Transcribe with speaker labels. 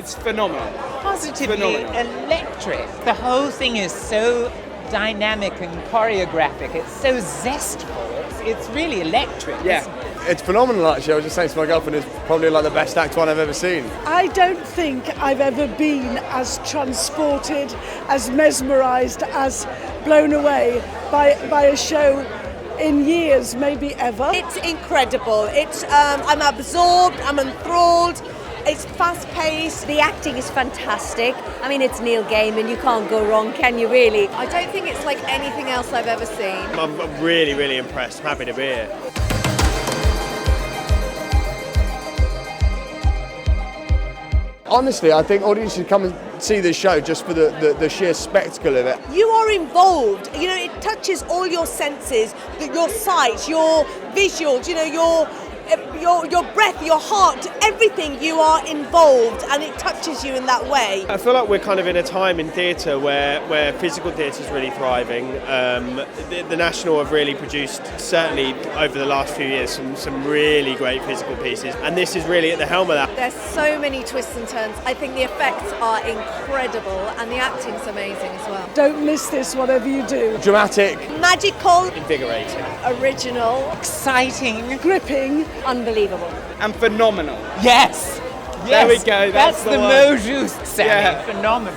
Speaker 1: It's phenomenal.
Speaker 2: Positively
Speaker 1: Phenomenal.
Speaker 2: electric. The whole thing is so dynamic and choreographic. It's so zestful. It's really electric.
Speaker 1: Yeah.
Speaker 3: It's phenomenal, actually. I was just saying to my girlfriend, it's probably like the best act one I've ever seen.
Speaker 4: I don't think I've ever been as transported, as mesmerised, as blown away by a show in years, maybe ever.
Speaker 5: It's incredible. It's I'm absorbed, I'm enthralled. It's fast-paced.
Speaker 6: The acting is fantastic. I mean, it's Neil Gaiman. You can't go wrong, can you really?
Speaker 5: I don't think it's like anything else I've ever seen.
Speaker 7: I'm really, really impressed. I'm happy to be here.
Speaker 3: Honestly, I think audiences should come and see this show just for the sheer spectacle of it.
Speaker 5: You are involved. You know, it touches all your senses, your sight, your visuals, you know, your breath, your heart, everything. You are involved and it touches you in that way.
Speaker 7: I feel like we're kind of in a time in theatre where physical theatre is really thriving. The National have really produced, certainly over the last few years, some really great physical pieces, and this is really at the helm of that.
Speaker 5: There's so many twists and turns. I think the effects are incredible and the acting's amazing as well.
Speaker 4: Don't miss this, whatever you do.
Speaker 3: Dramatic.
Speaker 5: Magical,
Speaker 7: Invigorating.
Speaker 5: original,
Speaker 2: Exciting.
Speaker 4: Gripping.
Speaker 6: Unbelievable.
Speaker 1: And phenomenal.
Speaker 2: Yes.
Speaker 1: There we go, that's
Speaker 2: the
Speaker 1: the one.
Speaker 2: mot juste, Sammy.
Speaker 1: Yeah.
Speaker 2: Phenomenal.